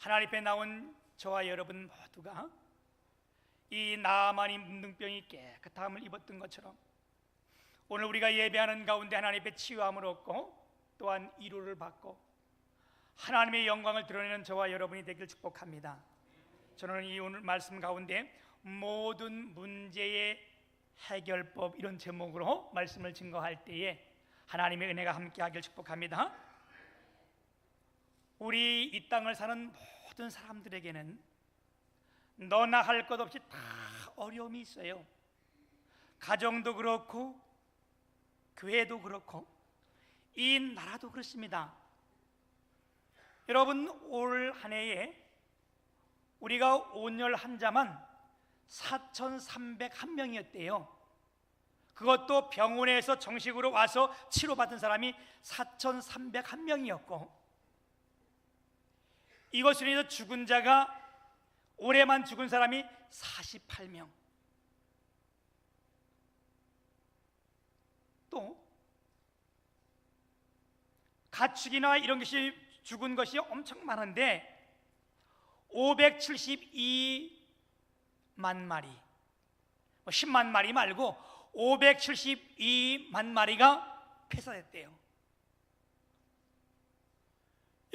하나님 앞에 나온 저와 여러분 모두가 이 나아만이 문둥병이 깨끗함을 입었던 것처럼 오늘 우리가 예배하는 가운데 하나님 앞에 치유함을 얻고 또한 위로를 받고 하나님의 영광을 드러내는 저와 여러분이 되길 축복합니다. 저는 이 오늘 말씀 가운데 모든 문제의 해결법 이런 제목으로 말씀을 증거할 때에 하나님의 은혜가 함께하길 축복합니다. 우리 이 땅을 사는 모든 사람들에게는 너나 할 것 없이 다 어려움이 있어요. 가정도 그렇고 교회도 그렇고 이 나라도 그렇습니다. 여러분, 올 한 해에 우리가 온열 환자만 4,301명이었대요. 그것도 병원에서 정식으로 와서 치료받은 사람이 4,301명이었고 이것으로 인해서 죽은 자가 올해만 죽은 사람이 48명. 또 가축이나 이런 것이 죽은 것이 엄청 많은데 572만 마리, 10만 마리 말고 572만 마리가 폐사됐대요.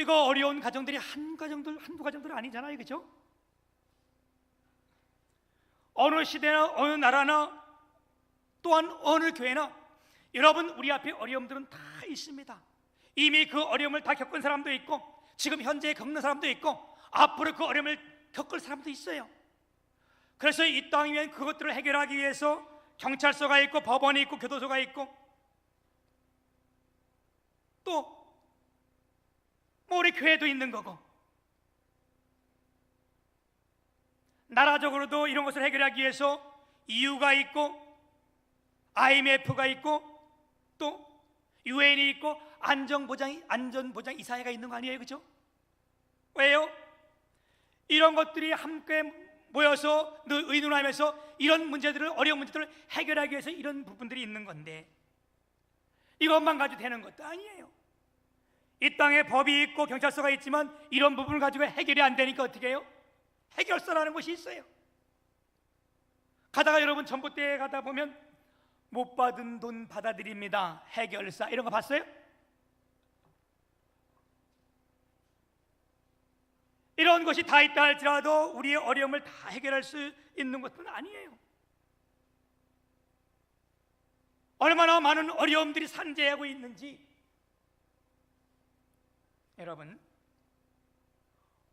이거 어려운 가정들이 한두 가정들 아니잖아요, 그죠? 어느 시대나 어느 나라나 또한 어느 교회나 여러분, 우리 앞에 어려움들은 다 있습니다. 이미 그 어려움을 다 겪은 사람도 있고 지금 현재 겪는 사람도 있고 앞으로 그 어려움을 겪을 사람도 있어요. 그래서 이 땅이면 그것들을 해결하기 위해서 경찰서가 있고 법원이 있고 교도소가 있고 또 우리 교회도 있는 거고 나라적으로도 이런 것을 해결하기 위해서 EU가 있고 IMF가 있고 또 UN이 있고 안전보장 이사회가 있는 거 아니에요, 그죠? 왜요? 이런 것들이 함께 모여서 의논하면서 이런 문제들을, 어려운 문제들을 해결하기 위해서 이런 부분들이 있는 건데 이것만 가지고 되는 것도 아니에요. 이 땅에 법이 있고 경찰서가 있지만 이런 부분을 가지고 해결이 안 되니까 어떻게 해요? 해결서라는 것이 있어요. 가다가 여러분 전봇대에 가다 보면 못 받은 돈 받아들입니다, 해결사, 이런 거 봤어요? 이런 것이 다 있다 할지라도 우리의 어려움을 다 해결할 수 있는 것은 아니에요. 얼마나 많은 어려움들이 산재하고 있는지. 여러분,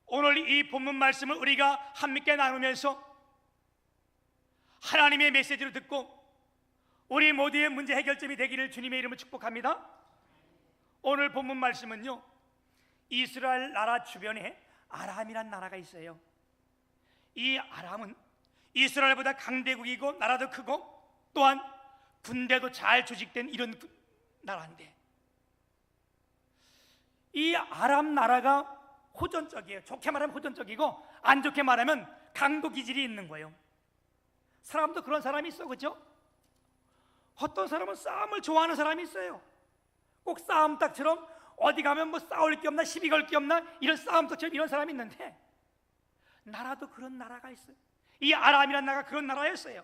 오늘 이 본문 말씀을 우리가 함께 나누면서 하나님의 메시지를 듣고 우리 모두의 문제 해결점이 되기를 주님의 이름으로 축복합니다. 오늘 본문 말씀은요, 이스라엘 나라 주변에 아람이란 나라가 있어요. 이 아람은 이스라엘보다 강대국이고 나라도 크고 또한 군대도 잘 조직된 이런 나라인데 이 아람 나라가 호전적이에요. 좋게 말하면 호전적이고 안 좋게 말하면 강도 기질이 있는 거예요. 사람도 그런 사람이 있어, 그죠? 어떤 사람은 싸움을 좋아하는 사람이 있어요. 꼭 싸움닭처럼 어디 가면 뭐 싸울 게 없나, 시비 걸 게 없나, 이런 싸움닭처럼 이런 사람이 있는데 나라도 그런 나라가 있어요. 이 아람이라는 나라가 그런 나라였어요.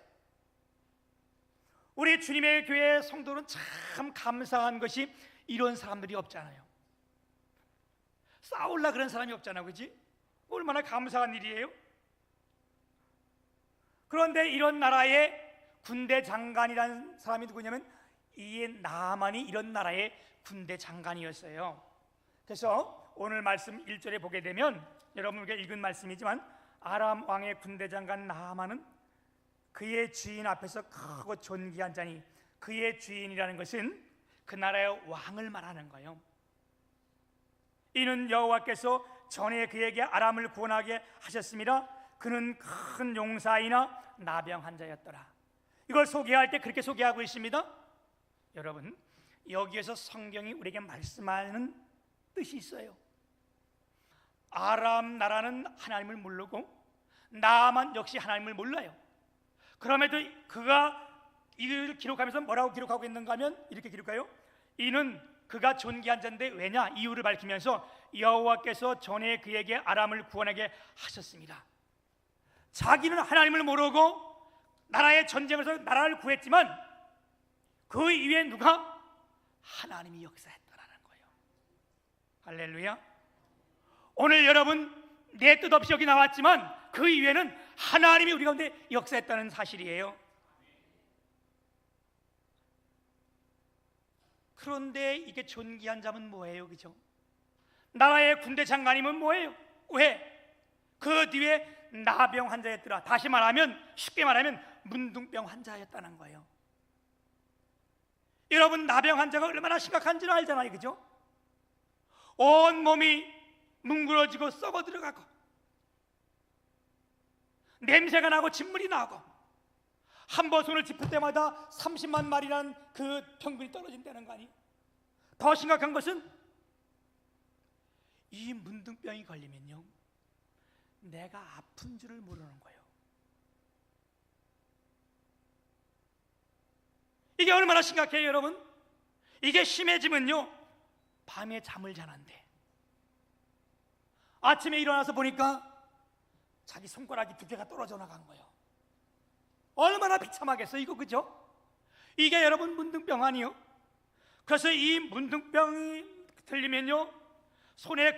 우리 주님의 교회 성도는 참 감사한 것이 이런 사람들이 없잖아요. 싸울라 그런 사람이 없잖아, 그지? 얼마나 감사한 일이에요. 그런데 이런 나라의 군대 장관이라는 사람이 누구냐면 이 나아만이 이런 나라의 군대 장관이었어요. 그래서 오늘 말씀 1절에 보게 되면 여러분께 읽은 말씀이지만 아람 왕의 군대 장관 나아만은 그의 주인 앞에서 크고 존귀한 자니, 그의 주인이라는 것은 그 나라의 왕을 말하는 거예요. 이는 여호와께서 전에 그에게 아람을 구원하게 하셨습니다. 그는 큰 용사이나 나병한 자였더라. 이걸 소개할 때 그렇게 소개하고 있습니다. 여러분, 여기에서 성경이 우리에게 말씀하는 뜻이 있어요. 아람 나라는 하나님을 모르고 나아만 역시 하나님을 몰라요. 그럼에도 그가 이를 기록하면서 뭐라고 기록하고 있는가 하면 이렇게 기록해요. 이는 그가 존귀한 자인데 왜냐? 이유를 밝히면서 여호와께서 전에 그에게 아람을 구원하게 하셨습니다. 자기는 하나님을 모르고 나라의 전쟁에서 나라를 구했지만 그 이후에 누가? 하나님이 역사했다라는 거예요. 할렐루야. 오늘 여러분 내 뜻 없이 여기 나왔지만 그 이후에는 하나님이 우리 가운데 역사했다는 사실이에요. 그런데 이게 존귀한 자면 뭐예요? 그죠? 나라의 군대 장관이면 뭐예요? 왜? 그 뒤에 나병 환자였더라. 다시 말하면, 쉽게 말하면 문둥병 환자였다는 거예요. 여러분, 나병 환자가 얼마나 심각한지를 알잖아요. 그죠? 온 몸이 뭉그러지고 썩어 들어가고 냄새가 나고 진물이 나고 한 번 손을 짚을 때마다 30만 마리라는 그 평균이 떨어진다는 거 아니에요? 더 심각한 것은 이 문둥병이 걸리면요, 내가 아픈 줄을 모르는 거예요. 이게 얼마나 심각해요, 여러분? 이게 심해지면요, 밤에 잠을 잘 안 돼. 아침에 일어나서 보니까 자기 손가락이 2개가 떨어져 나간 거예요. 얼마나 비참하겠어요, 이거, 그죠? 이게 여러분 문둥병 아니요? 그래서 이 문둥병이 들리면요, 손에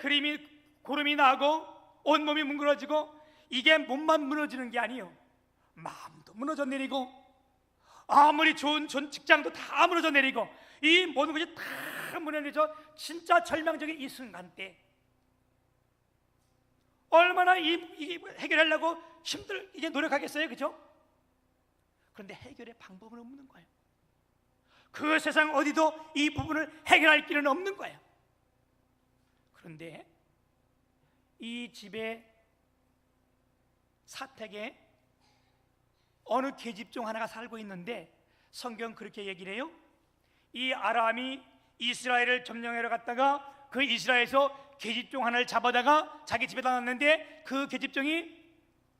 고름이 나고 온몸이 뭉그러지고, 이게 몸만 무너지는 게 아니에요. 마음도 무너져 내리고, 아무리 좋은 직장도 다 무너져 내리고, 이 모든 것이 다 무너져. 진짜 절망적인 이 순간 때 얼마나 이 해결하려고 이게 노력하겠어요, 그죠? 그런데 해결의 방법은 없는 거예요. 그 세상 어디도 이 부분을 해결할 길은 없는 거예요. 그런데 이 집의 사택에 어느 계집종 하나가 살고 있는데, 성경 그렇게 얘기를 해요. 이 아람이 이스라엘을 점령하러 갔다가 그 이스라엘에서 계집종 하나를 잡아다가 자기 집에다 놨는데, 그 계집종이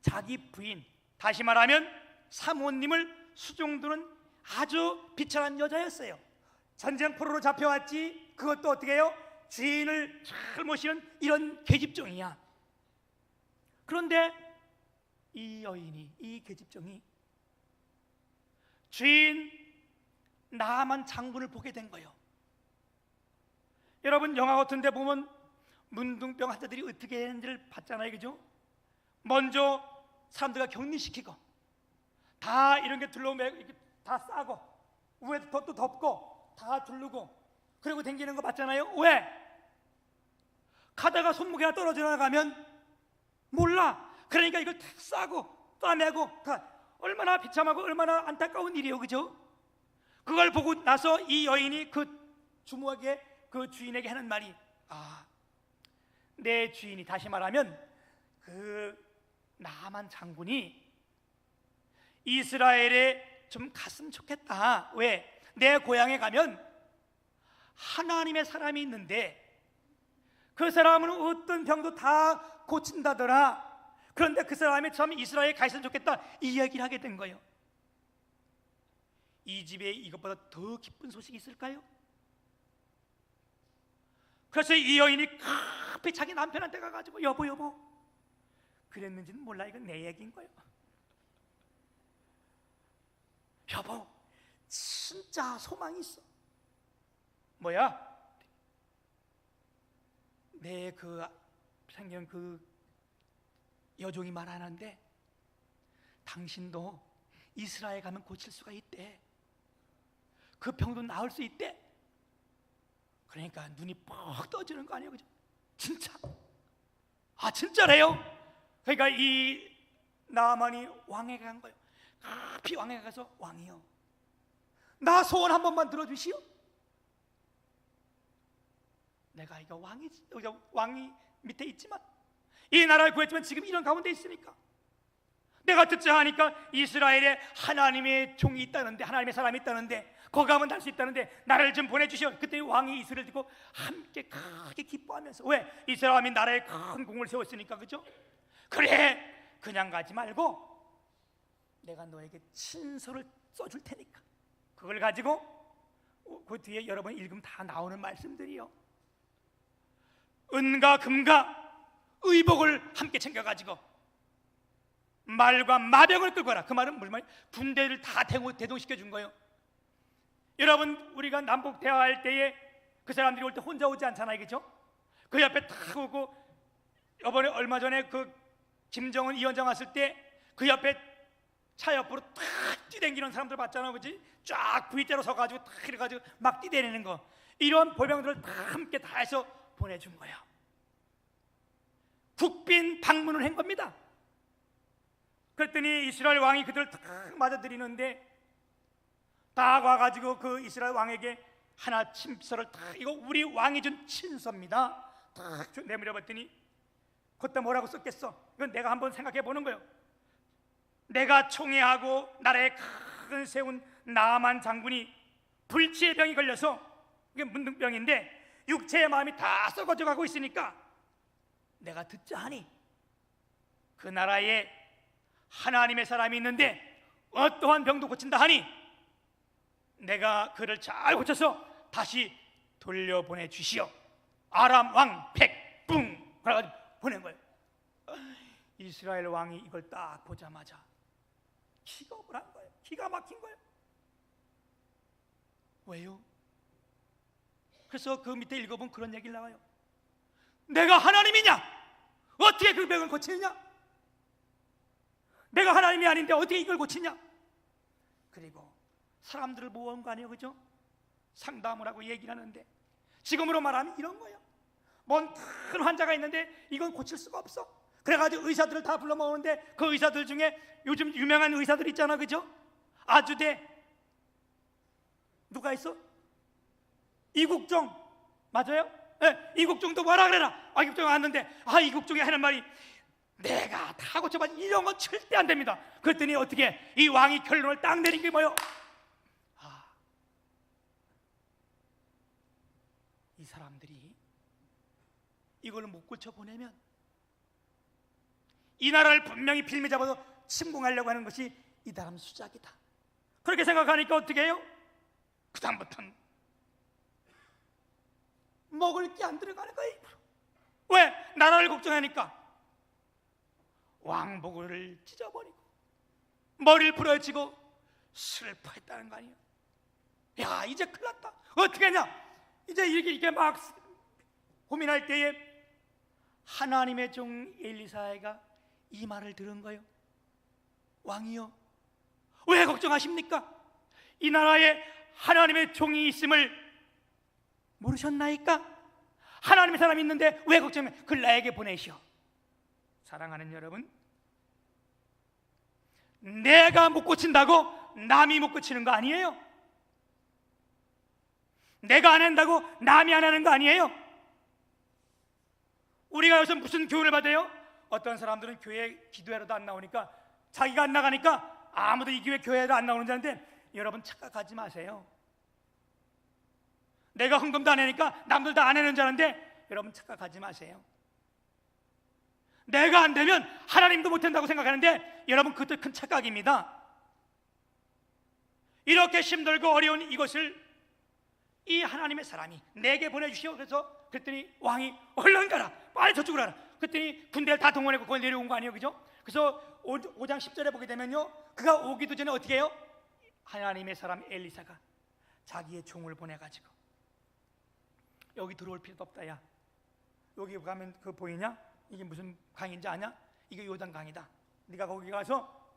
자기 부인, 다시 말하면 사모님을 수종두는 아주 비천한 여자였어요. 전쟁포로로 잡혀왔지, 그것도 어떻게 해요? 주인을 잘 모시는 이런 계집종이야. 그런데 이 여인이, 이 계집종이 주인 나만 장군을 보게 된 거예요. 여러분, 영화 같은 데 보면 문둥병 환자들이 어떻게 되는지를 봤잖아요, 그죠? 먼저 사람들과 격리시키고, 다 이런 게 둘러매고 이렇게 다 싸고, 위에 덧도 덮고 다 두르고, 그리고 댕기는 거 봤잖아요. 왜? 가다가 손목이나 떨어져 나가면 몰라. 그러니까 이걸 다 싸고 싸매고, 다 얼마나 비참하고 얼마나 안타까운 일이에요, 그죠? 그걸 보고 나서 이 여인이 그 주무하게 그 주인에게 하는 말이, 내 주인이, 다시 말하면 그 나만 장군이 이스라엘에 좀 갔으면 좋겠다. 왜? 내 고향에 가면 하나님의 사람이 있는데 그 사람은 어떤 병도 다 고친다더라. 그런데 그 사람이 참 이스라엘에 가 있으면 좋겠다, 이 이야기를 하게 된 거예요. 이 집에 이것보다 더 기쁜 소식이 있을까요? 그래서 이 여인이 급히 자기 남편한테 가가지고, 여보 그랬는지는 몰라, 이건 내 얘기인 거예요. 여보, 진짜 소망이 있어. 뭐야? 내 그 생긴 그 여종이 말하는데, 당신도 이스라엘 가면 고칠 수가 있대. 그 병도 나을 수 있대. 그러니까 눈이 뻑 떠지는 거 아니에요, 그죠? 진짜? 진짜래요? 그러니까 이 나만이 왕에게 간 거예요. 급히 왕에게 가서, 왕이요, 나 소원 한 번만 들어주시오. 내가 이거 왕이 밑에 있지만, 이 나라를 구했지만 지금 이런 가운데 있으니까 내가 듣자 하니까 이스라엘에 하나님의 종이 있다는데, 하나님의 사람이 있다는데, 거기 가면 날 수 있다는데 나를 좀 보내주시오. 그때 왕이 이스라엘 듣고 함께 크게 기뻐하면서, 왜? 이 사람이 나라에 큰 공을 세웠으니까, 그죠? 그래, 그냥 가지 말고 내가 너에게 친서를 써줄 테니까 그걸 가지고, 그 뒤에 여러분 읽으면 다 나오는 말씀들이요. 은과 금과 의복을 함께 챙겨가지고 말과 마병을 끌고 가라. 그 말은 무슨 말이에요? 군대를 다 대동시켜 준 거예요. 여러분, 우리가 남북 대화할 때에 그 사람들이 올 때 혼자 오지 않잖아요, 그렇죠? 그 옆에 탁 오고, 이번에 얼마 전에 그 김정은 위원장 왔을 때 그 옆에 차 옆으로 탁 뛰댕기는 사람들 봤잖아, 그렇지? 쫙 V자로 서가지고 탁 이래가지고 막 뛰대내는 거, 이런 보병들을 다 함께 다 해서 보내준 거야. 국빈 방문을 한 겁니다. 그랬더니 이스라엘 왕이 그들을 탁 맞아들이는데, 딱 와가지고 그 이스라엘 왕에게 하나 침서를 탁, 이거 우리 왕이 준 친서입니다, 탁 내밀어 봤더니 그때 뭐라고 썼겠어? 이건 내가 한번 생각해 보는 거예요. 내가 총애하고 나라에 큰 세운 나아만 장군이 불치의 병이 걸려서, 이게 문둥병인데 육체의 마음이 다 썩어져 가고 있으니까 내가 듣자 하니 그 나라에 하나님의 사람이 있는데 어떠한 병도 고친다 하니 내가 그를 잘 고쳐서 다시 돌려보내 주시오. 아람 왕 백붕 그래가지고 보낸 거예요. 이스라엘 왕이 이걸 딱 보자마자 기겁을 한 거예요. 기가 막힌 거예요. 왜요? 그래서 그 밑에 읽어보면 그런 얘기를 나와요. 내가 하나님이냐? 어떻게 그 병을 고치느냐? 내가 하나님이 아닌데 어떻게 이걸 고치냐? 그리고 사람들을 모은 거 아니에요, 그죠? 상담을 하고 얘기를 하는데, 지금으로 말하면 이런 거예요. 뭔 큰 환자가 있는데 이건 고칠 수가 없어. 그래가지고 의사들을 다 불러 모으는데 그 의사들 중에 요즘 유명한 의사들 있잖아, 그죠? 아주대 누가 있어? 이국종 맞아요? 네, 이국종도 뭐라 그래라. 이국종 왔는데 이국종이 하는 말이 내가 다 고쳐봐, 이런 건 절대 안 됩니다. 그랬더니 어떻게 이 왕이 결론을 딱 내린 게 뭐예요? 이 사람들이 이걸 못 고쳐 보내면 이 나라를 분명히 빌미 잡아서 침공하려고 하는 것이 이 사람 수작이다. 그렇게 생각하니까 어떻게 해요? 그 다음부터는 먹을 게 안 들어가는 거예요. 왜? 나라를 걱정하니까 왕복을 찢어버리고 머리를 부러지고 슬퍼했다는 거 아니에요? 야, 이제 큰일 났다. 어떻게 하냐? 이제 이렇게 막 고민할 때에 하나님의 종 엘리사가 이 말을 들은 거예요. 왕이요, 왜 걱정하십니까? 이 나라에 하나님의 종이 있음을 모르셨나이까? 하나님의 사람이 있는데 왜 걱정해? 그를 나에게 보내시오. 사랑하는 여러분, 내가 못 고친다고 남이 못 고치는 거 아니에요. 내가 안 한다고 남이 안 하는 거 아니에요. 우리가 여기서 무슨 교훈을 받아요? 어떤 사람들은 교회 기도회로도 안 나오니까, 자기가 안 나가니까 아무도 이 교회도 안 나오는 줄 아는데, 여러분 착각하지 마세요. 내가 헌금도 안 하니까 남들 다 안 하는 줄 아는데, 여러분 착각하지 마세요. 내가 안 되면 하나님도 못 한다고 생각하는데, 여러분 그것도 큰 착각입니다. 이렇게 힘들고 어려운 이것을 이 하나님의 사람이 내게 보내주시오. 그래서 그랬더니 왕이 얼른 가라, 빨리 저쪽으로 가라. 그랬더니 군대를 다 동원하고 거기 내려온 거 아니에요, 그죠? 그래서 5장 10절에 보게 되면요, 그가 오기도 전에 어떻게 해요? 하나님의 사람 엘리사가 자기의 종을 보내가지고, 여기 들어올 필요도 없다. 야, 여기 가면 그 보이냐? 이게 무슨 강인지 아냐? 이게 요단 강이다. 네가 거기 가서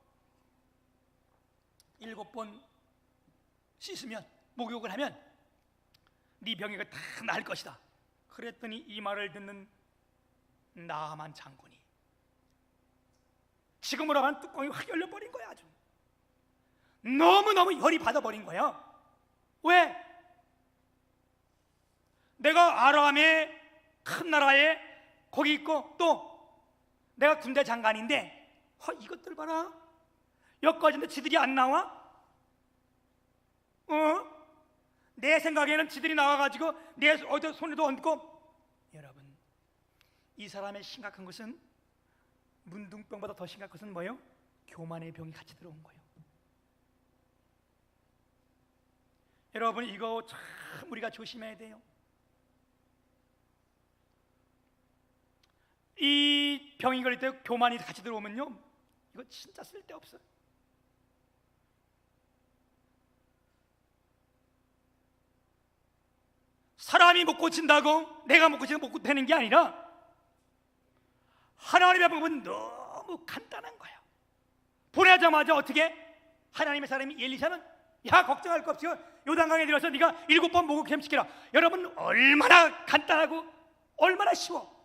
7번 씻으면, 목욕을 하면 네 병이 다 나을 것이다. 그랬더니 이 말을 듣는 나아만 장군이 지금으로 하면 뚜껑이 확 열려버린 거야. 아주 너무너무 열이 받아버린 거야. 왜? 내가 아람의 큰 나라에 거기 있고, 또 내가 군대 장관인데 이것들 봐라, 여기까지인데 지들이 안 나와? 내 생각에는 지들이 나와가지고 내 어디 손에도 얹고. 여러분, 이 사람의 심각한 것은, 문둥병보다 더 심각한 것은 뭐예요? 교만의 병이 같이 들어온 거예요. 여러분, 이거 참 우리가 조심해야 돼요. 이 병이 걸릴 때 교만이 같이 들어오면요, 이거 진짜 쓸데없어요. 사람이 못 고친다고 내가 못 고치면 못 되는 게 아니라 하나님의 방법은 너무 간단한 거야. 보내자마자 어떻게? 하나님의 사람이 엘리사는 야, 걱정할 거 없이 요단강에 들어서 네가 7번 목욕 시키라. 여러분, 얼마나 간단하고 얼마나 쉬워.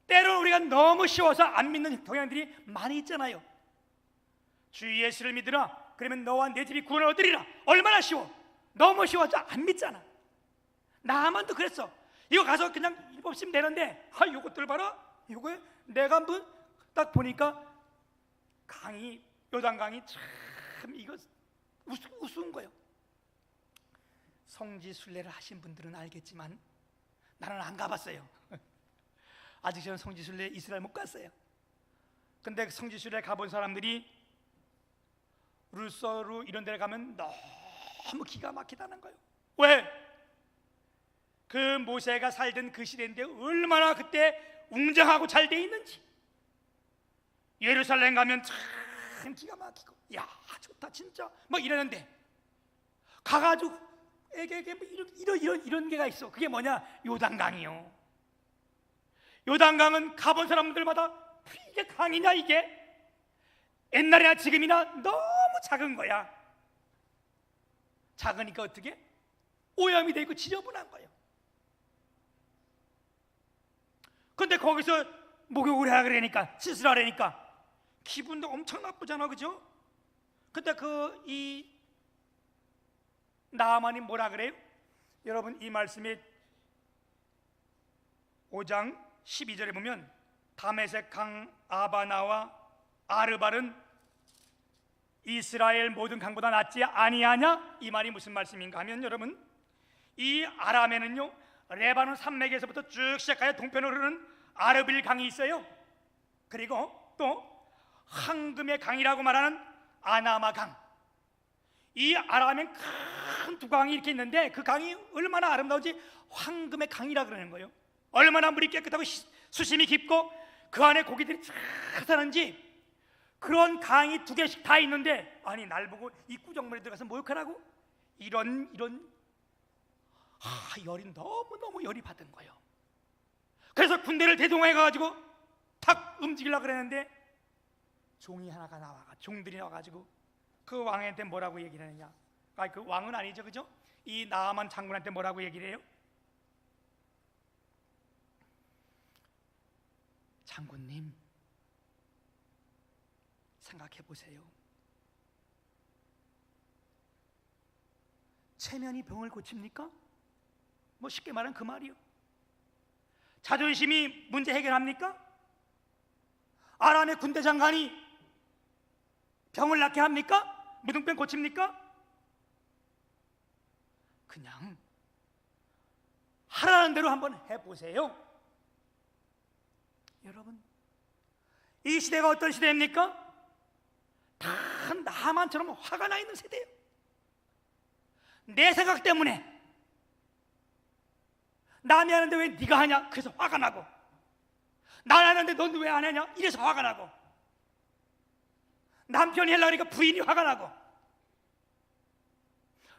때로는 우리가 너무 쉬워서 안 믿는 동양들이 많이 있잖아요. 주 예수를 믿으라, 그러면 너와 내 집이 구원을 얻으리라. 얼마나 쉬워. 너무 쉬워서 안 믿잖아. 나만도 그랬어. 이거 가서 그냥 7번 씩 되는데, 요것들 봐라. 이거 내가 한번 딱 보니까 강이, 요단강이 참 이거 우스운 거예요. 성지순례를 하신 분들은 알겠지만 나는 안 가봤어요. 아직 저는 성지순례 이스라엘 못 갔어요. 근데 성지순례 가본 사람들이 루서루 이런 데를 가면 너무 기가 막히다는 거예요. 왜? 그 모세가 살던 그 시대인데 얼마나 그때 웅장하고 잘 돼 있는지. 예루살렘 가면 참 기가 막히고, 야, 좋다 진짜 막 이러는데 가가지고 에게 뭐 이런 게가 있어. 그게 뭐냐? 요단강이요. 요단강은 가본 사람들마다 이게 강이냐 이게? 옛날이나 지금이나 너무 작은 거야. 작으니까 어떻게? 오염이 돼 있고 지저분한 거예요. 근데 거기서 목욕을 해야 그러니까, 씻으라니까 기분도 엄청 나쁘잖아, 그죠? 근데 이 나아만이 뭐라 그래요? 여러분, 이 말씀이 5장 12절에 보면 다메섹 강 아바나와 아르발은 이스라엘 모든 강보다 낫지 아니하냐? 이 말이 무슨 말씀인가 하면, 여러분, 이 아람에는요 레바논 산맥에서부터 쭉 시작하여 동편으로 흐르는 아르빌 강이 있어요. 그리고 또 황금의 강이라고 말하는 아나마 강. 이 아람엔 큰 두 강이 이렇게 있는데 그 강이 얼마나 아름다운지 황금의 강이라 그러는 거예요. 얼마나 물이 깨끗하고 수심이 깊고 그 안에 고기들이 쫙 사는지, 그런 강이 2개씩 다 있는데, 아니 날 보고 이 구정물에 들어가서 목욕하라고? 이런 열이 너무 열이 받은 거예요. 그래서 군대를 대동해 가지고 탁 움직이려고 그랬는데 종이 하나가 나와가, 종들이 나와가지고 그 왕한테 뭐라고 얘기를 하느냐? 그 왕은 아니죠, 그죠? 이 나아만 장군한테 뭐라고 얘기를 해요? 장군님, 생각해 보세요. 체면이 병을 고칩니까? 뭐 쉽게 말하면 그 말이요. 자존심이 문제 해결합니까? 아람의 군대 장관이 병을 낫게 합니까? 무등병 고칩니까? 그냥 하라는 대로 한번 해보세요. 여러분, 이 시대가 어떤 시대입니까? 다 나만처럼 화가 나 있는 세대예요. 내 생각 때문에 남이 하는데 왜 네가 하냐? 그래서 화가 나고, 난 하는데 넌 왜 안 하냐? 이래서 화가 나고, 남편이 하려고 하니까 부인이 화가 나고,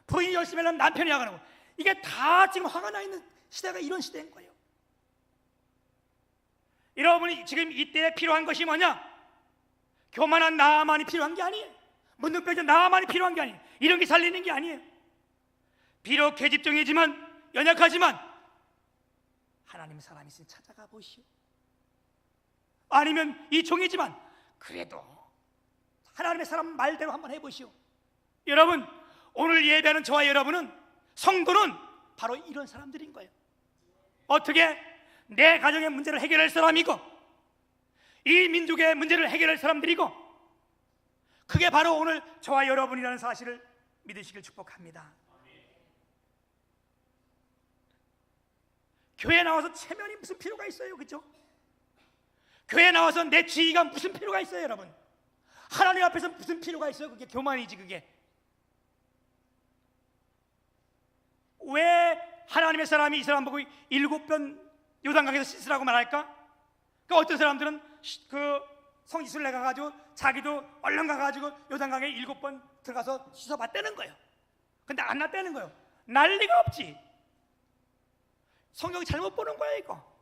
부인이 열심히 하려면 남편이 화가 나고, 이게 다 지금 화가 나 있는 시대가 이런 시대인 거예요. 여러분이 지금 이때에 필요한 것이 뭐냐? 교만한 나만이 필요한 게 아니에요. 문둥병자 나만이 필요한 게 아니에요. 이런 게 살리는 게 아니에요. 비록 계집종이지만, 연약하지만 하나님 사람이 있으니 찾아가 보시오. 아니면 이 종이지만 그래도 하나님의 사람 말대로 한번 해보시오. 여러분, 오늘 예배하는 저와 여러분은, 성도는 바로 이런 사람들인 거예요. 어떻게? 내 가정의 문제를 해결할 사람이고, 이 민족의 문제를 해결할 사람들이고, 그게 바로 오늘 저와 여러분이라는 사실을 믿으시길 축복합니다. 교회 나와서 체면이 무슨 필요가 있어요, 그렇죠? 교회 나와서 내 지위가 무슨 필요가 있어요, 여러분? 하나님 앞에서 무슨 필요가 있어요? 그게 교만이지. 그게 왜 하나님의 사람이 이 사람 보고 7번 요단강에서 씻으라고 말할까? 그 어떤 사람들은 그 성지순례 가가지고 자기도 얼른 가가지고 요단강에 7번 들어가서 씻어봤다는 거예요. 근데 안 났다는 거예요. 난리가 없지. 성경이 잘못 보는 거야 이거.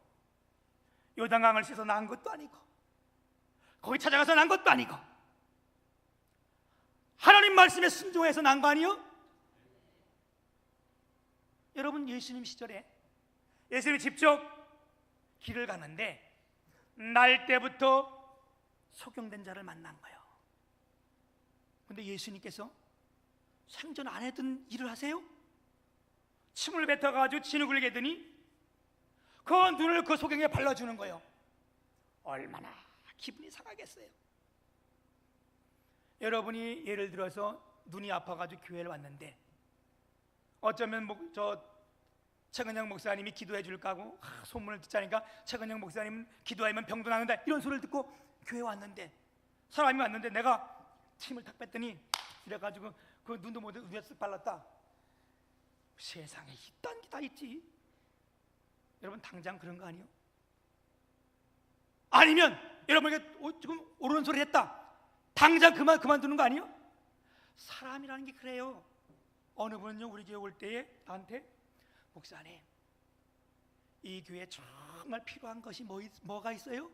요단강을 씻어 난 것도 아니고 거기 찾아가서 난 것도 아니고 하나님 말씀에 순종해서 난 거 아니요? 여러분, 예수님 시절에 예수님이 직접 길을 가는데 날 때부터 소경된 자를 만난 거예요. 근데 예수님께서 생전 안 했던 일을 하세요? 침을 뱉어가지고 진흙을 개더니 그 눈을 그 소경에 발라주는 거예요. 얼마나 기분이 상하겠어요. 여러분이 예를 들어서 눈이 아파가지고 교회를 왔는데 어쩌면 최근영 목사님이 기도해 줄까 하고 소문을 듣자니까 최근영 목사님 기도하면 병도 나는다 이런 소리를 듣고 교회 왔는데 사람이 왔는데 내가 침을 탁 뺐더니 이래가지고 그 눈도 못 눈에 쓱 발랐다. 세상에 이딴 게 다 있지. 여러분 당장 그런 거 아니에요? 아니면 여러분에게 지금 옳은 소리 했다. 당장 그만두는 거 아니에요? 사람이라는 게 그래요. 어느 분은요 우리 교회 올 때에 나한테 목사님 이 교회에 정말 필요한 것이 뭐가 있어요?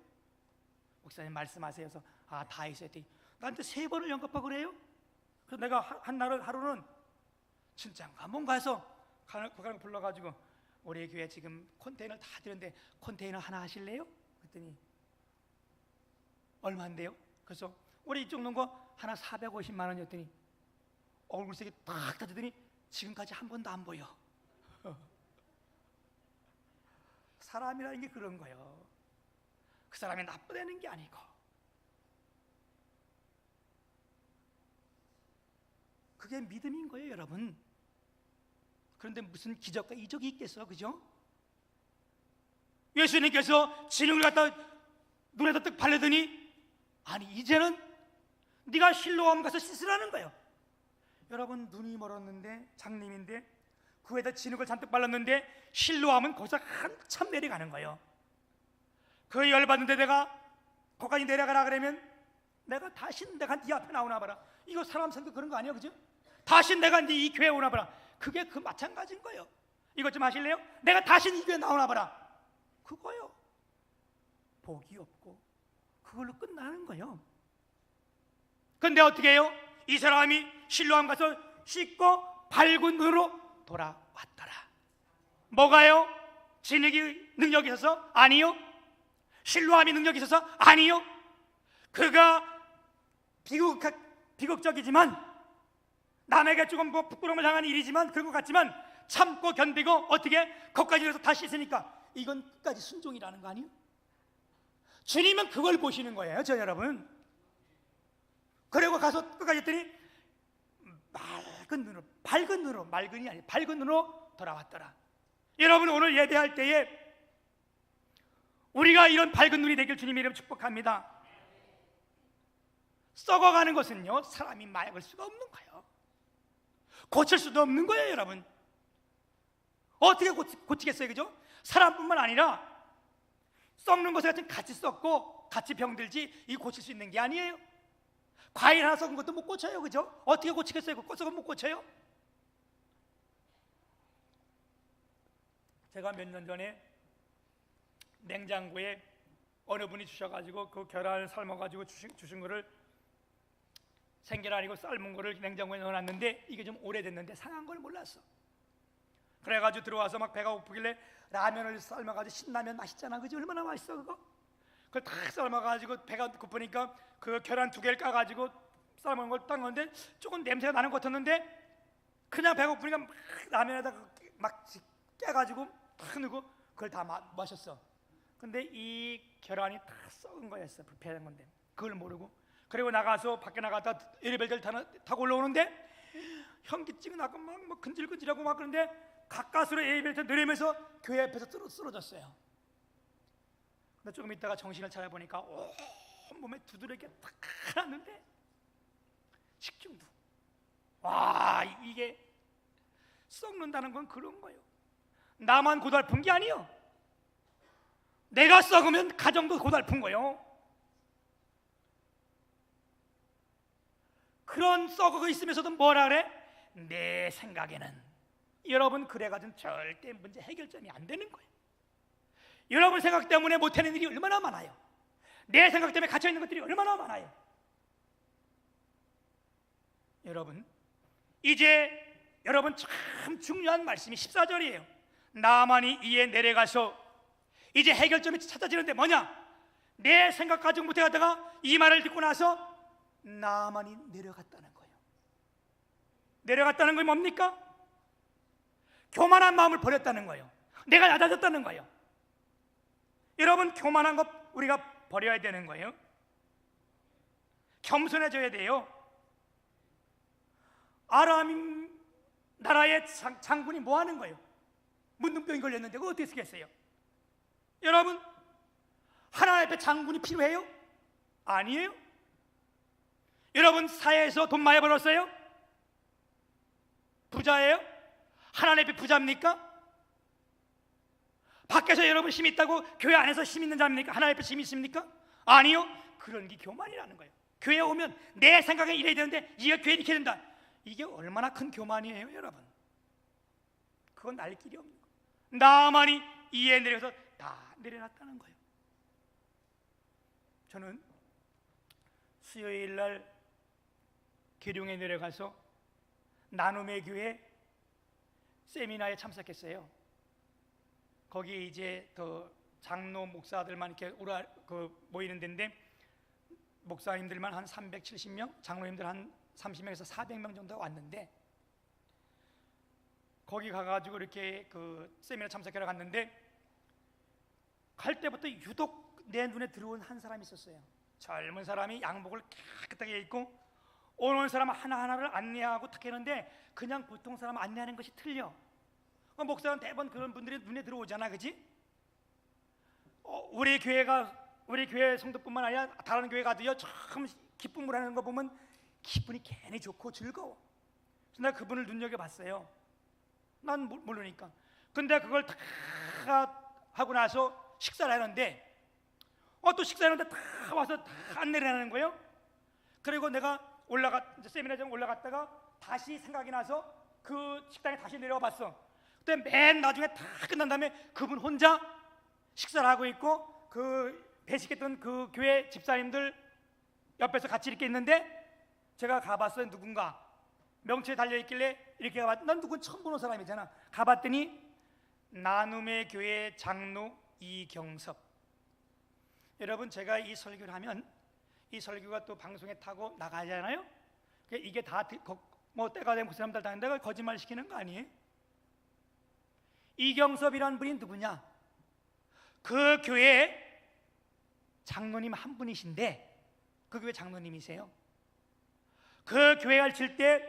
목사님 말씀하세요. 그래서 다 있어요. 했더니 나한테 3번을 연겁하고 그래요. 그래서 내가 하루는 진짜인가 뭔가 해서 그걸 불러가지고 우리 교회 지금 컨테이너를 다 드렸는데 컨테이너 하나 하실래요? 그랬더니 얼마인데요? 그래서 우리 이쪽 놓은 거 하나 450만 원이었더니 얼굴색이 딱 따지더니 지금까지 한 번도 안 보여. 사람이라는 게 그런 거예요. 그 사람이 나쁘다는 게 아니고 그게 믿음인 거예요 여러분. 그런데 무슨 기적과 이적이 있겠어, 그죠? 예수님께서 진흙을 갖다 눈에다 뜩 바르더니 아니 이제는 네가 실로암 가서 씻으라는 거예요. 여러분 눈이 멀었는데 장님인데 그 위에다 진흙을 잔뜩 발랐는데 실로암은 거기서 한참 내려가는 거예요. 그 열받는데 내가 거기까지 내려가라 그러면 내가 다시 내가 네 앞에 나오나 봐라. 이거 사람 생각 그런 거 아니야, 그죠? 다시 내가 네 이 교회에 오나 봐라. 그게 그 마찬가지인 거예요. 이것 좀 하실래요? 내가 다시 이 교회에 나오나 봐라. 그거요. 복이 없고 그걸로 끝나는 거예요. 근데 어떻게 해요? 이 사람이 실로암 가서 씻고 밝은 눈으로 돌아왔더라. 뭐가요? 진흙이 능력이 있어서? 아니요. 실로암이 능력이 있어서? 아니요. 그가 비극적이지만 남에게 조금 부끄러움을 당한 일이지만 그런 것 같지만 참고 견디고 어떻게 거기까지 해서 다시 있으니까 이건 끝까지 순종이라는 거 아니에요? 주님은 그걸 보시는 거예요, 저 여러분. 그리고 가서 끝까지 했더니 밝은 눈으로 맑은이 아니라 밝은 눈으로 돌아왔더라. 여러분 오늘 예배할 때에 우리가 이런 밝은 눈이 되길 주님의 이름 축복합니다. 썩어가는 것은요 사람이 막을 수가 없는 거예요. 고칠 수도 없는 거예요 여러분. 어떻게 고치겠어요, 그죠? 사람뿐만 아니라 썩는 것에 같이 썩고 같이 병들지 이 고칠 수 있는 게 아니에요. 과일 하나 썩은 것도 못 고쳐요, 그죠? 어떻게 고치겠어요? 썩은 못 고쳐요? 제가 몇 년 전에 냉장고에 어느 분이 주셔가지고 그 계란을 삶아가지고 주신 거를 생계란이고 삶은 거를 냉장고에 넣어놨는데 이게 좀 오래됐는데 상한 걸 몰랐어. 그래가지고 들어와서 막 배가 고프길래 라면을 삶아가지고 신라면 맛있잖아, 그지? 얼마나 맛있어 그거? 그걸 딱 삶아가지고 배가 고프니까 그 계란 2개를 까가지고 삶은 걸 딱 넣는데 조금 냄새가 나는 것 같았는데 그냥 배가 고프니까 막 라면에다 막 깨가지고 탁 넣고 그걸 다 마셨어. 근데 이 계란이 다 썩은 거였어. 불편한 건데 그걸 모르고 그리고 나가서 밖에 나갔다 엘리베이터를 타고 올라오는데 현기증이 나고 막 근질근질하고 막 그런데 가까스로 엘리베이터 내리면서 교회 앞에서 쓰러졌어요. 근데 조금 있다가 정신을 차려보니까 온몸에 두드러기가 탁 났는데 식중독. 와, 이게 썩는다는 건 그런 거예요. 나만 고달픈 게 아니에요. 내가 썩으면 가정도 고달픈 거요. 그런 썩어 있으면서도 뭐라 그래? 내 생각에는. 여러분, 그래가지고 절대 문제 해결점이 안 되는 거예요. 여러분 생각 때문에 못하는 일이 얼마나 많아요. 내 생각 때문에 갇혀있는 것들이 얼마나 많아요. 여러분, 이제 여러분 참 중요한 말씀이 14절이에요 나만이 이에 내려가서, 이제 해결점이 찾아지는데 뭐냐? 내 생각 가지고 못해가다가 이 말을 듣고 나서 나만이 내려갔다는 거예요. 내려갔다는 건 뭡니까? 교만한 마음을 버렸다는 거예요. 내가 낮아졌다는 거예요. 여러분, 교만한 것 우리가 버려야 되는 거예요. 겸손해져야 돼요. 아람 나라의 장군이 뭐 하는 거예요? 문둥병이 걸렸는데 그거 어떻게 쓰겠어요? 여러분, 하나님 앞에 장군이 필요해요? 아니에요. 여러분, 사회에서 돈 많이 벌었어요? 부자예요? 하나님 앞에 부자입니까? 밖에서 여러분 힘이 있다고 교회 안에서 힘 있는 자입니까? 하나님 앞에 힘이 있습니까? 아니요. 그런 게 교만이라는 거예요. 교회에 오면 내 생각에 이래야 되는데 이게 교회 이렇게 된다. 이게 얼마나 큰 교만이에요, 여러분. 그건 날 길이 없는 거예요. 나만이 이에 내려서 다 내려놨다는 거예요. 저는 수요일 날 계룡에 내려가서 나눔의 교회 세미나에 참석했어요. 거기 이제 그 장로 목사들만 이렇게 모이는 데인데, 목사님들만 한 370명, 장로님들 한 30명에서 400명 정도 왔는데, 거기 가가지고 이렇게 그 세미나 참석하러 갔는데, 갈 때부터 유독 내 눈에 들어온 한 사람이 있었어요. 젊은 사람이 양복을 깨끗하게 입고 오는 사람 하나하나를 안내하고 탁 했는데, 그냥 보통 사람 안내하는 것이 틀려. 목사는 대부분 그런 분들이 눈에 들어오잖아, 그지? 우리 교회 성도뿐만 아니라 다른 교회 가도요, 참 기쁨을 하는 거 보면 기분이 괜히 좋고 즐거워. 그래서 내가 그분을 눈여겨봤어요. 난 모르니까. 근데 그걸 다 하고 나서 식사를 하는데, 또 식사하는데 다 와서 다 안내를 하는 거예요. 그리고 내가 세미나장 올라갔다가 다시 생각이 나서 그 식당에 다시 내려와 봤어. 그때 맨 나중에 다 끝난 다음에 그분 혼자 식사를 하고 있고, 그 배식했던 그 교회 집사님들 옆에서 같이 이렇게 있는데, 제가 가봤어요. 누군가 명치에 달려있길래 이렇게 가봤더니, 난 누군 처음 보는 사람이잖아. 가봤더니 나눔의 교회 장로 이경섭. 여러분, 제가 이 설교를 하면 이 설교가 또 방송에 타고 나가잖아요. 이게 다 뭐 때가 되면 그 사람들 다 내가 거짓말 시키는 거 아니에요? 이경섭이라는 분이 누구냐? 그 교회 장로님 한 분이신데, 그 교회 장로님이세요. 그 교회를 칠 때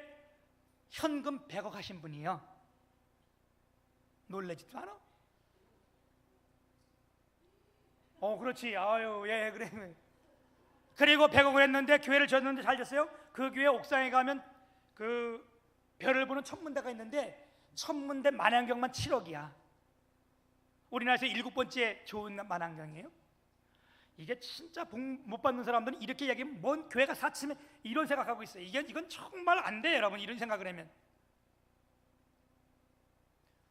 현금 100억 하신 분이에요. 놀라지도 않아? 그렇지. 아유, 예, 그래. 그리고 100억을 했는데, 교회를 졌는데 잘 됐어요. 그 교회 옥상에 가면 그 별을 보는 천문대가 있는데, 천문대 만안경만 7억이야. 우리나라에서 7번째 좋은 만안경이에요. 이게 진짜 복 못 받는 사람들은 이렇게 얘기하면 뭔 교회가 사치면 이런 생각하고 있어요. 이건 정말 안 돼, 여러분. 이런 생각을 하면.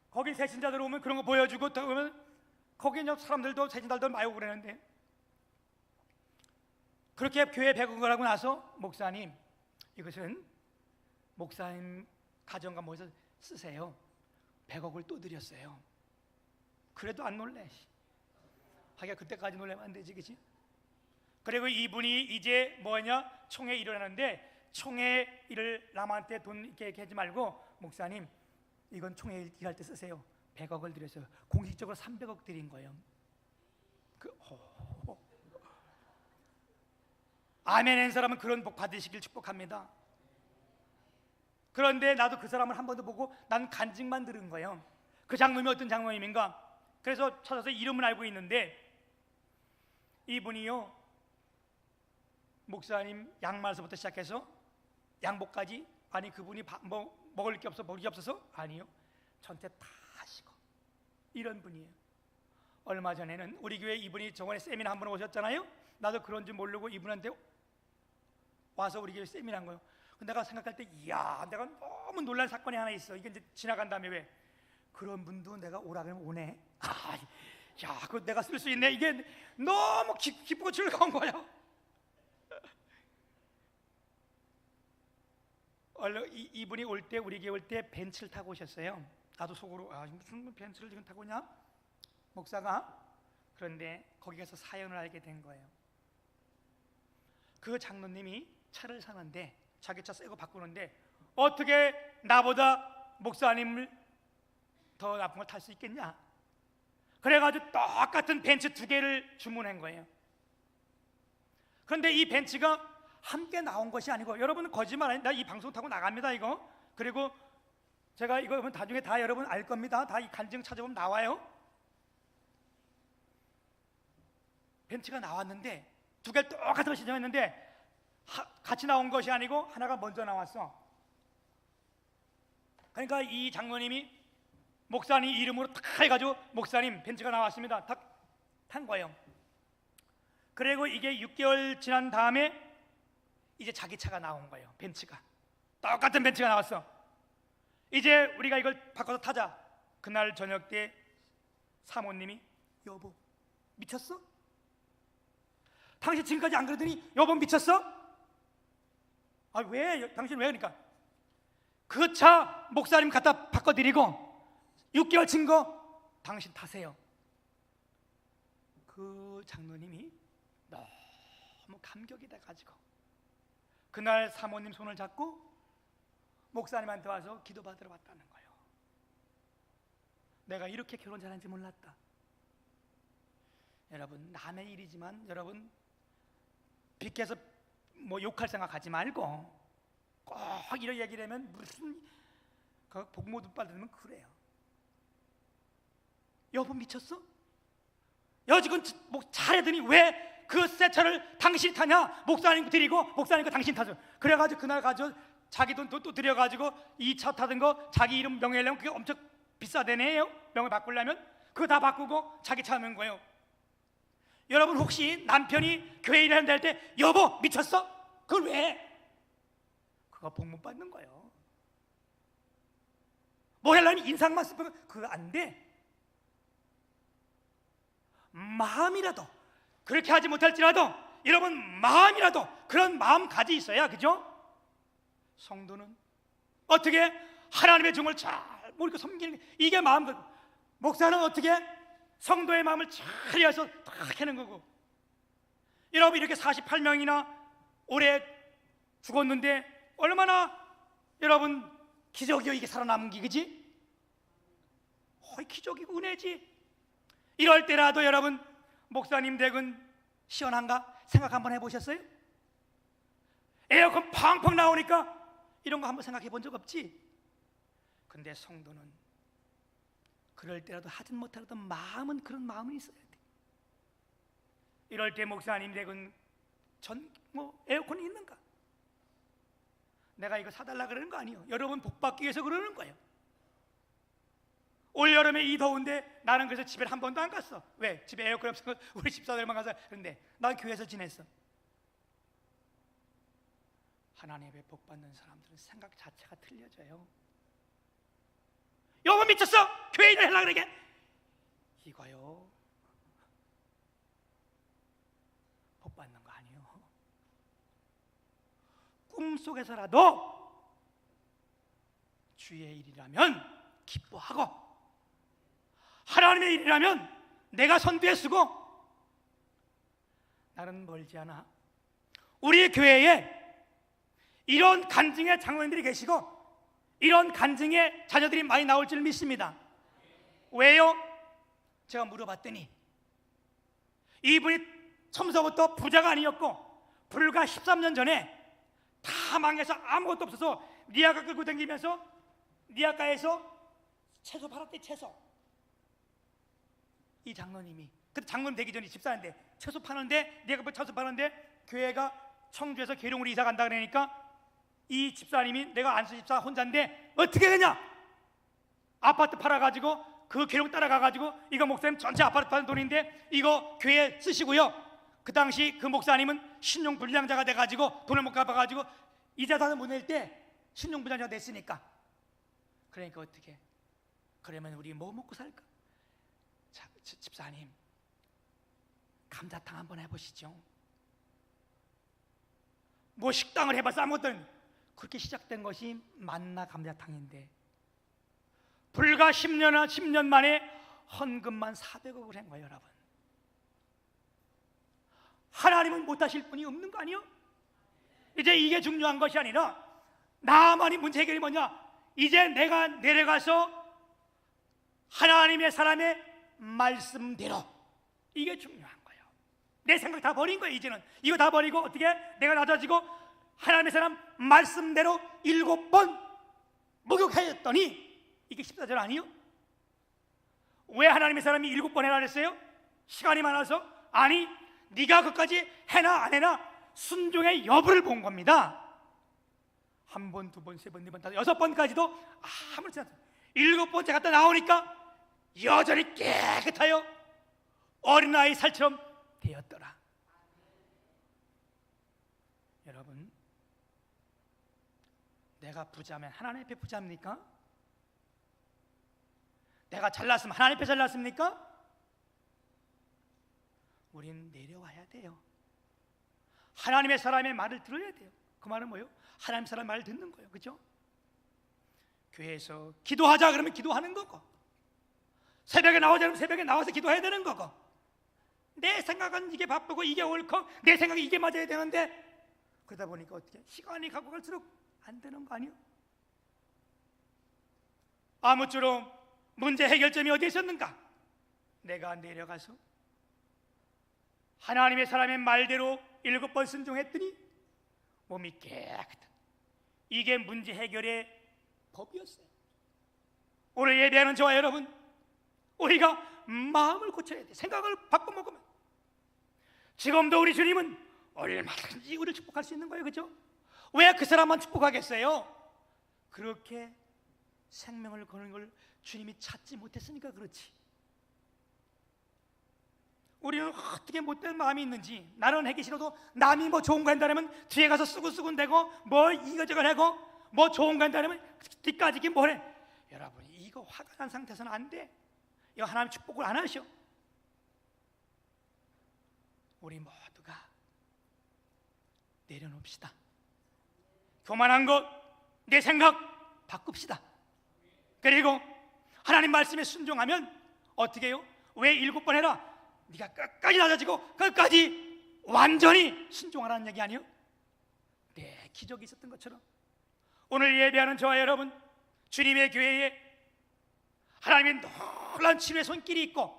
거기 새신자들 오면 그런 거 보여주고, 그러면 거기 사람들도 새신자들도 많이 오고 그러는데, 그렇게 교회 100억을 하고 나서, 목사님, 이것은 목사님 가정과 모여서 쓰세요. 100억을 또 드렸어요. 그래도 안 놀래. 하기야 그때까지 놀라면 안 되지, 그치? 그리고 이분이 이제 뭐냐, 총회 일을 하는데, 총회 일을 남한테 돈 이렇게 하지 말고, 목사님 이건 총회 일할 때 쓰세요. 100억을 드렸어요. 공식적으로 300억 드린 거예요. 아멘한 사람은 그런 복 받으시길 축복합니다. 그런데 나도 그 사람을 한 번도 보고 난 간증만 들은 거예요. 그 장로님이 어떤 장로님인가? 그래서 찾아서 이름은 알고 있는데, 이분이요, 목사님 양말서부터 시작해서 양복까지, 아니 그분이 먹을 게 없어서 아니요, 전체 다 하시고 이런 분이에요. 얼마 전에는 우리 교회 이분이 저번에 세미나 한 번 오셨잖아요. 나도 그런 줄 모르고 이분한테 와서 우리 교회 세미나한 거예요. 내가 생각할 때 이야, 내가 너무 놀란 사건이 하나 있어. 이게 이제 지나간 다음에 왜 그런 분도 내가 오라 그러면 오네. 야, 그거 내가 쓸 수 있네. 이게 너무 기쁘고 즐거운 거야. 이분이 올 때, 우리 교회 올 때 벤츠를 타고 오셨어요. 나도 속으로 무슨 벤츠를 지금 타고 오냐? 목사가. 그런데 거기 가서 사연을 알게 된 거예요. 그 장로님이 차를 사는데 자기 차 새거 바꾸는데 어떻게 나보다 목사님을 더 나쁜 걸 탈 수 있겠냐? 그래가지고 똑같은 벤츠 2개를 주문한 거예요. 그런데 이 벤츠가 함께 나온 것이 아니고, 여러분 거짓말 아니, 나 이 방송 타고 나갑니다 이거. 그리고 제가 이거 나중에 다 여러분 알 겁니다. 다 이 간증 찾아보면 나와요. 벤츠가 나왔는데 2개 똑같은 걸 신청했는데 같이 나온 것이 아니고 하나가 먼저 나왔어. 그러니까 이 장로님이 목사님 이름으로 탁 해가지고 목사님 벤츠가 나왔습니다. 탁 탄 거예요. 그리고 이게 6개월 지난 다음에 이제 자기 차가 나온 거예요. 벤츠가 똑같은 벤츠가 나왔어. 이제 우리가 이걸 바꿔서 타자. 그날 저녁 때 사모님이 여보 미쳤어? 당신 지금까지 안 그러더니 여보 미쳤어? 왜? 당신 왜? 그러니까 그 차 목사님 갖다 바꿔드리고 6개월 친 거 당신 타세요. 그 장로님이 너무 감격이 돼가지고 그날 사모님 손을 잡고 목사님한테 와서 기도받으러 왔다는 거예요. 내가 이렇게 결혼 잘하는지 몰랐다. 여러분 남의 일이지만 여러분 빚께서 뭐 욕할 생각하지 말고 꼭 이런 얘기를 하면 무슨 복모도 받으면 그래요. 여보 미쳤어? 여직은 뭐 잘하더니 왜 그 새 차를 당신 타냐? 목사님 드리고 목사님 거 당신 타죠. 그래가지고 그날 가지고 자기 돈 또 들여가지고 이 차 타던 거 자기 이름 명예하려면 그게 엄청 비싸대네요. 명을 바꾸려면 그거 다 바꾸고 자기 차 하는 거예요. 여러분 혹시 남편이 교회 일하는데 할 때 여보 미쳤어? 그걸 왜? 그거 복 못 받는 거예요. 뭐 하려면 인상만 쓰면 그거 안 돼. 마음이라도 그렇게 하지 못할지라도 여러분 마음이라도 그런 마음가지 있어야, 그죠? 성도는 어떻게 하나님의 종을 잘 모르고 섬기는 이게 마음. 목사는 어떻게 성도의 마음을 잘 이해해서 딱 하는 거고. 여러분 이렇게 48명이나 올해 죽었는데 얼마나 여러분 기적이요 이게 살아남은 게, 그지? 기적이고 은혜지. 이럴 때라도 여러분 목사님 댁은 시원한가 생각 한번 해보셨어요? 에어컨 펑펑 나오니까 이런 거 한번 생각해 본 적 없지? 근데 성도는 그럴 때라도 하진 못하라도 마음은 그런 마음이 있어야 돼. 이럴 때 목사님 댁은 에어컨이 있는가? 내가 이거 사달라 그러는 거 아니에요. 여러분 복 받기 위해서 그러는 거예요. 올 여름에 이 더운데 나는 그래서 집에 한 번도 안 갔어. 왜? 집에 에어컨 없어서 우리 집사들만 가서. 그런데 난 교회에서 지냈어. 하나님의 복 받는 사람들은 생각 자체가 틀려져요. 여보 미쳤어? 교회 일을 하려고 그러게? 이거요 복 받는 거 아니에요. 꿈속에서라도 주의 일이라면 기뻐하고 하나님의 일이라면 내가 선두에 서고. 나는 멀지 않아 우리 교회에 이런 간증의 장로님들이 계시고 이런 간증의 자녀들이 많이 나올 줄 믿습니다. 왜요? 제가 물어봤더니 이분이 처음서부터 부자가 아니었고 불과 13년 전에 다 망해서 아무것도 없어서 리아가 끌고 다니면서 리아가에서 채소 팔았대. 채소. 이 장로님이 그때 장로님 되기 전에 집사인데 채소 파는데 리아가 채소 파는데 교회가 청주에서 계룡으로 이사 간다 그러니까 이 집사님이 내가 안수 집사 혼자인데 어떻게 되냐? 아파트 팔아가지고 그 계룡 따라가가지고 이거 목사님 전체 아파트 파는 돈인데 이거 교회에 쓰시고요. 그 당시 그 목사님은 신용불량자가 돼가지고 돈을 못 갚아가지고 이자도 못 낼 때 신용불량자가 됐으니까, 그러니까 어떻게, 그러면 우리 뭐 먹고 살까? 자, 집사님 감자탕 한번 해보시죠. 뭐 식당을 해봐서 아무것도 아니고, 그렇게 시작된 것이 만나 감자탕인데 불과 10년 만에 헌금만 400억을 한 거예요. 여러분, 하나님은 못하실 분이 없는 거 아니요? 이제 이게 중요한 것이 아니라 나만이 문제 해결이 뭐냐, 이제 내가 내려가서 하나님의 사람의 말씀대로, 이게 중요한 거예요. 내 생각 다 버린 거예요. 이제는 이거 다 버리고 어떻게 내가 낮아지고 하나님의 사람 말씀대로 7번 목욕하였더니, 이게 14절 아니요? 왜 하나님의 사람이 7번 해라 그랬어요? 시간이 많아서? 아니, 네가 그까지 해나 안 해나 순종의 여부를 본 겁니다. 한 번, 두 번, 세 번, 네 번, 다섯, 6번까지도 아무렇지 않습니다. 7번째 갔다 나오니까 여전히 깨끗하여 어린아이 살처럼 되었더라. 여러분, 내가 부자면 하나님 앞에 부자입니까? 내가 잘났으면 하나님 앞에 잘났습니까? 우리는 내려와야 돼요. 하나님의 사람의 말을 들어야 돼요. 그 말은 뭐예요? 하나님 사람 말을 듣는 거예요. 그렇죠? 교회에서 기도하자 그러면 기도하는 거고, 새벽에 나오자 그러면 새벽에 나와서 기도해야 되는 거고, 내 생각은 이게 바쁘고 이게 옳고 내 생각이 이게 맞아야 되는데, 그러다 보니까 어떻게 시간이 가고 갈수록 안 되는 거 아니에요? 아무쪼록 문제 해결점이 어디에 있었는가? 내가 내려가서 하나님의 사람의 말대로 7번 순종했더니 몸이 깨끗하다. 이게 문제 해결의 법이었어요. 오늘 예배하는 저와 여러분, 우리가 마음을 고쳐야 돼. 생각을 바꿔먹으면 지금도 우리 주님은 얼마든지 우리를 축복할 수 있는 거예요. 그렇죠? 왜 그 사람만 축복하겠어요? 그렇게 생명을 거는 걸 주님이 찾지 못했으니까 그렇지. 우리는 어떻게 못된 마음이 있는지, 나는 하기 싫어도 남이 뭐 좋은 거 한다면 뒤에 가서 쓰고쓰고대고 뭐 이거저거 하고, 뭐 좋은 거 한다면 뒤까지 뭐래. 여러분, 이거 화가 난 상태에서는 안 돼. 이거 하나님 축복을 안 하셔. 우리 모두가 내려놓읍시다. 교만한 것, 내 생각 바꿉시다. 그리고 하나님 말씀에 순종하면 어떻게 해요? 왜 7번 해라? 네가 끝까지 낮아지고 끝까지 완전히 순종하라는 얘기 아니에요? 네, 기적이 있었던 것처럼 오늘 예배하는 저와 여러분, 주님의 교회에 하나님의 놀라운 치유의 손길이 있고,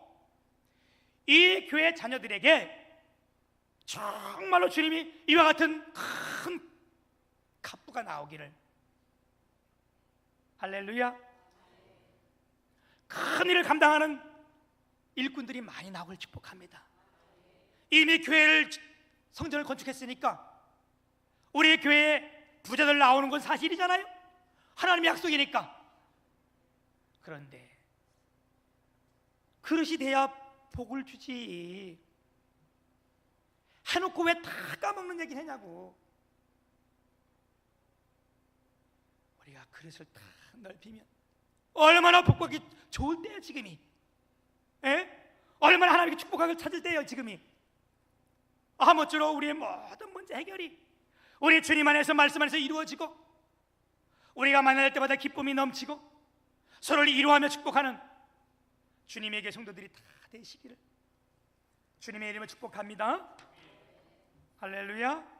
이 교회 자녀들에게 정말로 주님이 이와 같은 큰 갑부가 나오기를, 할렐루야, 큰 일을 감당하는 일꾼들이 많이 나오길 축복합니다. 이미 교회를, 성전을 건축했으니까 우리 교회에 부자들 나오는 건 사실이잖아요. 하나님의 약속이니까. 그런데 그릇이 돼야 복을 주지, 해놓고 왜 다 까먹는 얘기를 하냐고. 우리가 그릇을 다 넓히면 얼마나 복받기 좋을 때예요 지금이. 얼마나 하나님께 축복하길 찾을 때예요 지금이. 아무쪼록 우리의 모든 문제 해결이 우리 주님 안에서, 말씀 안에서 이루어지고, 우리가 만날 때마다 기쁨이 넘치고 서로를 이루하며 축복하는 주님에게 성도들이 다 되시기를 주님의 이름으로 축복합니다. 할렐루야.